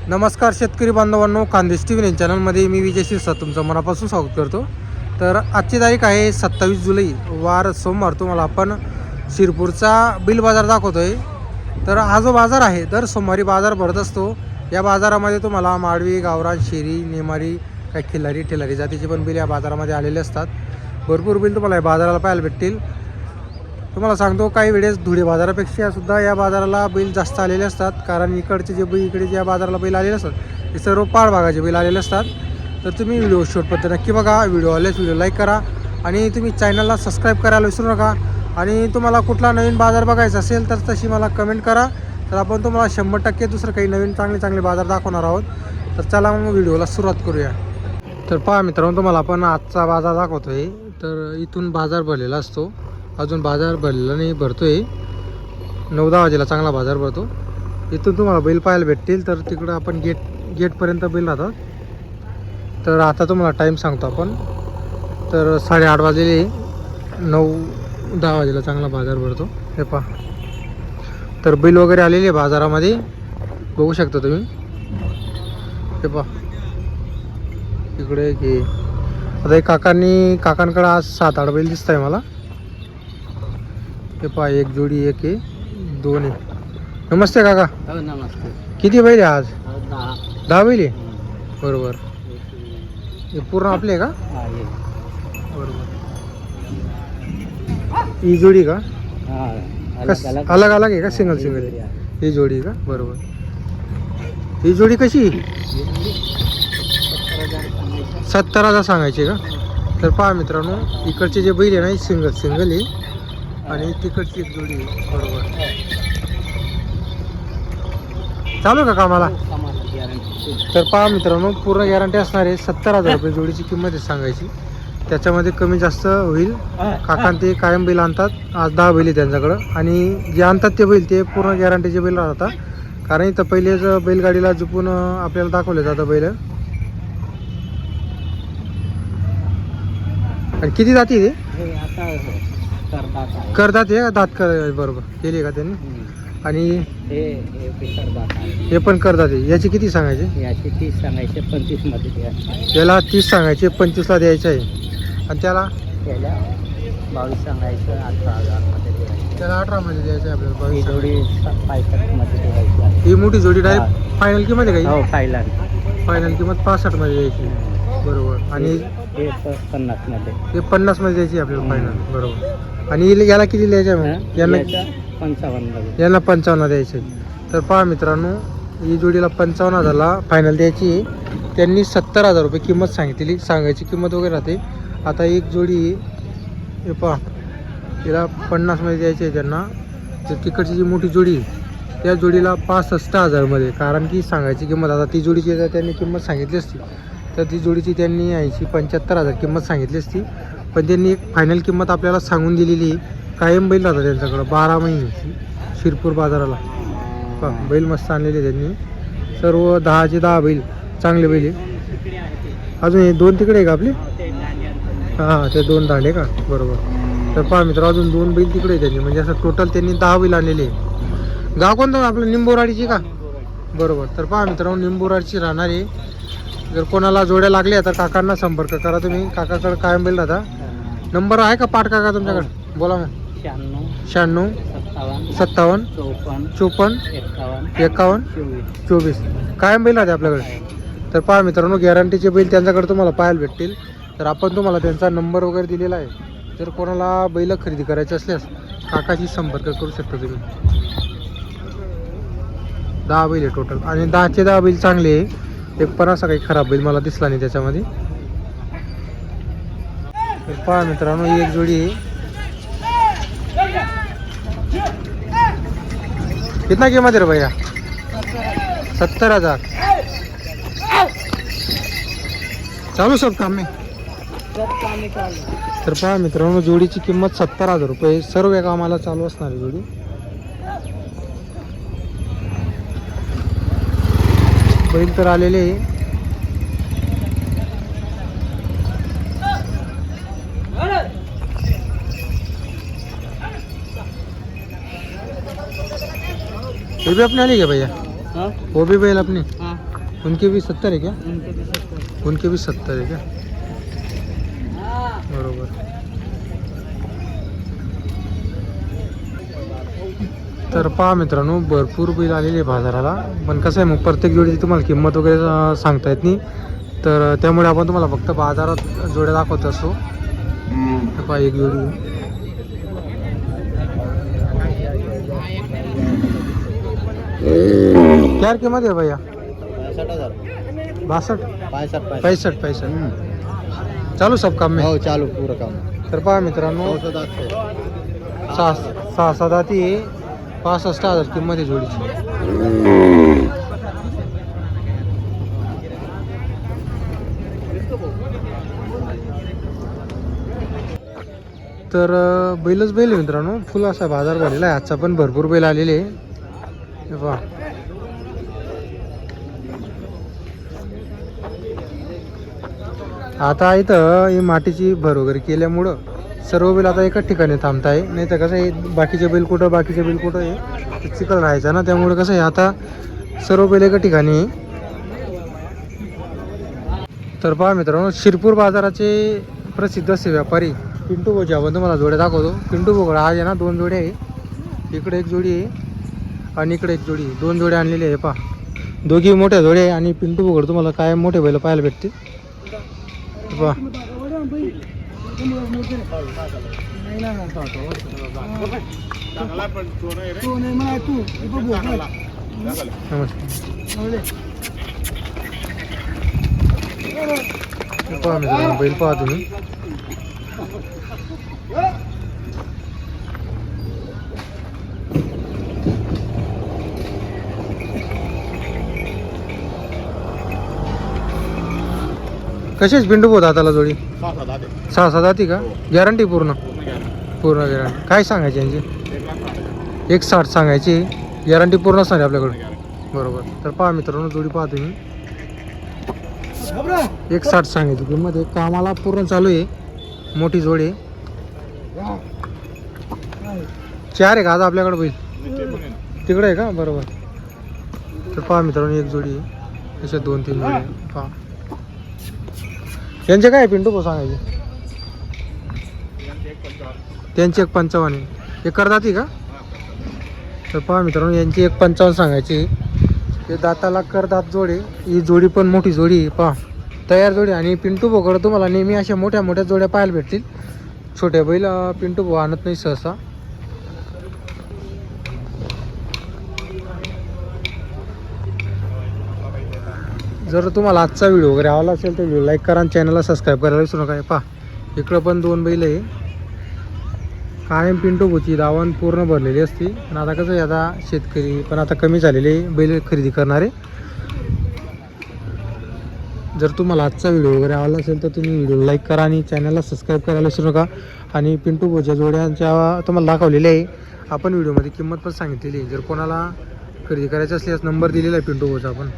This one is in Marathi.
नमस्कार शेतकरी बांधवांनो, खानदेश टी व्ही चॅनलमध्ये मी विजय शिरसाट तुमचं मनापासून स्वागत करतो. तर आजची तारीख आहे 27 जुलै, वार सोमवार. तुम्हाला आपण शिरपूरचा बिल बाजार दाखवतो आहे. तर हा जो बाजार आहे दर सोमवारी बाजार भरत असतो. या बाजारामध्ये तुम्हाला माडवी, गावरान, शेरी, नेमारी, काही खिल्लारी ठेलारी जातीचे पण बिल या बाजारामध्ये आलेले असतात. भरपूर बिल तुम्हाला या बाजाराला पाहायला भेटतील. तुम्हाला सांगतो, काही वेळेस धुळे बाजारापेक्षा सुद्धा या बाजाराला बैल जास्त आलेले असतात. कारण इकडचे जे बैल, इकडे ज्या बाजाराला बैल आलेले असतात ते सर्व पाळ भागाचे बैल आलेले असतात. तर तुम्ही व्हिडिओ शेवटपर्यंत नक्की बघा. व्हिडिओ आल्यास व्हिडिओ लाईक करा आणि तुम्ही चॅनलला सबस्क्राईब करायला विसरू नका. आणि तुम्हाला कुठला नवीन बाजार बघायचा असेल तर तशी मला कमेंट करा. तर आपण तुम्हाला 100% दुसरं काही नवीन चांगले बाजार दाखवणार आहोत. तर चला मग व्हिडिओला सुरुवात करूया. तर पहा मित्रांनो, तुम्हाला आपण आजचा बाजार दाखवतो आहे. तर इथून बाजार भरलेला असतो. अजून बाजार भरलेला नाही, भरतो आहे. 9-10 वाजेला चांगला बाजार भरतो. इथून तुम्हाला बैल पाहायला भेटतील. तर तिकडं आपण गेटपर्यंत बैल राहतात. तर आता तुम्हाला टाईम सांगतो आपण. तर 8:30 वाजले, 9-10 वाजेला चांगला बाजार भरतो. हे पहा, तर बैल वगैरे आलेले बाजारामध्ये बघू शकता तुम्ही. हे पहा इकडे की आता एक काकांकडे आज 7-8 बैल दिसत आहे मला. हे पहा, एक जोडी, एक आहे, 2 आहे. नमस्ते काका. नमस्ते. किती बैल आहे आज? 10 बैल आहे. बरोबर. हे पूर्ण आपले आहे का? बरोबर. ही जोडी का? अलग अलग आहे का? सिंगल आहे ही जोडी का? बरोबर. ही जोडी कशी? 70,000 सांगायचे का? तर पहा मित्रांनो, इकडचे जे बैल आहे ना सिंगल आहे आणि तिकडची एक जोडी आहे. बरोबर. चालू का कामाला? तर पहा मित्रांनो, पूर्ण गॅरंटी असणार आहे. 70,000 रुपये जोडीची किंमत आहे सांगायची. त्याच्यामध्ये कमी जास्त होईल. काकां ते कायम बैल आणतात. आज 10 बैल आहे त्यांच्याकडं. आणि जे आणतात ते बैल ते पूर्ण गॅरंटीचे बैल राहतात. कारण इथं पहिलेच बैलगाडीला झुपून आपल्याला दाखवले जातं बैल. आणि किती जाती ते? करतात हे दात कर. बरोबर केली का त्यांनी? आणि हे पण करतात. याची किती सांगायचे? याची 30 सांगायचे, 25 मध्ये द्यायचे. याला 30 सांगायचे, 25ला द्यायचं आहे. आणि त्याला 22 सांगायचं, 18,000 मध्ये द्यायचं. त्याला 18 मध्ये द्यायचं आहे आपल्याला. 22 जोडी 65 मध्ये द्यायची. ही मोठी जोडी डायरेक्ट फायनल किंमत आहे का? हो, फायनल किंमत 65 मध्ये द्यायची. बरोबर. आणि हे 50 मध्ये. हे 50 मध्ये द्यायची आपल्याला फायनल. बरोबर. आणि याला किती द्यायचं आहे? यांना 55 याला 55 द्यायचे. तर पहा मित्रांनो, ही जोडीला 55,000ला फायनल द्यायची. त्यांनी 70,000 रुपये किंमत सांगितली. सांगायची किंमत वगैरे राहते. आता एक जोडी हे पहा, तिला 50 मध्ये द्यायची आहे त्यांना. तर तिकडची जी मोठी जोडी त्या जोडीला 65,000 मध्ये. कारण की सांगायची किंमत, आता ती जोडीची जर त्यांनी किंमत सांगितली असती तर ती जोडीची त्यांनी 75,000 किंमत सांगितली असती. पण त्यांनी एक फायनल किंमत आपल्याला सांगून दिलेली. कायम बैल राहतात त्यांच्याकडं 12 महिने शिरपूर बाजाराला. पहा, बैल मस्त आणलेले त्यांनी. सर्व 10चे 10 बैल, चांगले बैल आहे. अजून हे 2 तिकडे आहे का आपले? हां, ते 2 दांडे का? बरोबर. तर पहा मित्र, अजून 2 बैल तिकडे आहे त्यांनी. म्हणजे असं टोटल त्यांनी 10 बैल आणलेले आहे. गाव कोणतं आपलं? निंबोराडीची का? बरोबर. तर पहा मित्रांनो, निंबोराडची राहणार आहे. जर कोणाला जोड्या लागल्या तर काकांना संपर्क करा तुम्ही. काकाकडे कायम बैल राहता. नंबर आहे का पाठ काका तुमच्याकडे? बोला मग. 96 57 54 51 24 कायम बैल राहते आपल्याकडे. तर पहा मित्रांनो, गॅरंटीचे बैल त्यांच्याकडे तुम्हाला पाहायला भेटतील. तर आपण तुम्हाला त्यांचा नंबर वगैरे दिलेला आहे. जर कोणाला बैल खरेदी करायची असल्यास काकाशी संपर्क करू शकता तुम्ही. 10 बैल आहे टोटल. आणि 10चे 10 बैल चांगले आहे. एक पण असा काही खराब बैल मला दिसला नाही त्याच्यामध्ये. तर पहा मित्रांनो, ही एक जोडी आहे. कितना किंमत आहे रे भैया? 70,000. चालू सब काम में. तर पहा मित्रांनो, जोडीची किंमत 70,000 रुपये. सर्व कामाला चालू असणार आहे जोडी. बैल तर आलेले. ये भी अपने वाली है भैया? हाँ वो भी बैल अपनी? हाँ उनके भी 70 है क्या? उनके भी 70 है क्या? बरोबर. तर पहा मित्रांनो, भरपूर बैल आलेले आहे बाजाराला. पण कसं आहे, मग प्रत्येक जोडीची तुम्हाला किंमत वगैरे सांगता येत नाही. तर त्यामुळे आपण तुम्हाला फक्त बाजारात जोड्या दाखवत असतो. पहा एक जोडी क्या किंमत है भैया? 62 65 चालू सब काम में. हो चालू पूरं काम. तर पहा मित्रांनो, 6 दाती 65,000 किंमत आहे जोडीची. तर बैलच बैल आहे मित्रांनो, फुल असा बाजार भरलेला आहे आजचा. पण भरपूर बैल आलेले आहे. हे पहा, आता इथं ही मातीची भर वगैरे केल्यामुळं सर्व बैल आता एकाच ठिकाणी थांबत आहे. नाही तर कसं आहे, बाकीचे बैल कुठं आहे ते चिखल राहायचं ना. त्यामुळे कसं आहे, आता सर्व बैल एका ठिकाणी आहे. तर पहा मित्रांनो, शिरपूर बाजाराचे प्रसिद्ध असे व्यापारी पिंटू भाऊ आपण तुम्हाला जोड्या दाखवतो. पिंटू भाऊ आज आहे ना 2 जोड्या आहे. इकडे एक जोडी आहे आणि इकडे एक जोडी आहे. 2 जोड्या आणलेले आहे. पहा, दोघी मोठ्या जोड्या आहे. आणि पिंटू भाऊकडे तुम्हाला काय मोठे बैल पाहायला भेटते. पहा, पहा मित्रांनो, बैल पहा तुम्ही. कशीच पिंटू भाऊ दाताला जोडी? 6 दाती का? गॅरंटी पूर्ण गॅरंटी. काय सांगायची यांची? 160 सांगायची. गॅरंटी पूर्ण असणार आहे आपल्याकडे. बरोबर. तर पहा मित्रांनो, जोडी पहा तुम्ही. 160 सांगायची किंमत आहे. कामाला पूर्ण चालू आहे. मोठी जोडी आहे. 4 आहे का आज आपल्याकडे बैल? तिकडे आहे का? बरोबर. तर पहा मित्रांनो, एक जोडी आहे. अशा 2-3 जोडी आहे. पहा, यांचे काय पिंटू भाऊ सांगायचे? त्यांची 155 आहे. हे करदाती का? तर पहा मित्रांनो, यांची 155 सांगायची. ते दाताला करदात जोडी. ही जोडी पण मोठी जोडी आहे. पहा, तयार जोडी. आणि पिंटू भाऊकडे तुम्हाला नेहमी अशा मोठ्या जोड्या पाहायला भेटतील. छोट्या बैल पिंटू भाऊ आणत नाही सहसा. जर तुम्हाला आजचा व्हिडिओ वगैरे आवडला असेल तर व्हिडिओ लाईक करा आणि चॅनलला सबस्क्राईब करायला विसरू नका. पहा, इकडं पण 2 बैल आहे. कायम पिंटू भाऊची दावण पूर्ण भरलेली असते. पण आता कसं आहे, आता शेतकरी पण आता कमी झालेले बैल खरेदी करणारे. जर तुम्हाला आजचा व्हिडिओ वगैरे आवडला असेल तर तुम्ही व्हिडिओ लाईक करा आणि चॅनलला सबस्क्राईब करायला विसरू नका. आणि पिंटू भाऊच्या जोड्यांच्या तुम्हाला दाखवलेल्या आहे. आपण व्हिडिओमध्ये किंमत पण सांगितलेली आहे. जर कोणाला खरेदी करायची असल्यास नंबर दिलेला आहे पिंटू भाऊचा आपण.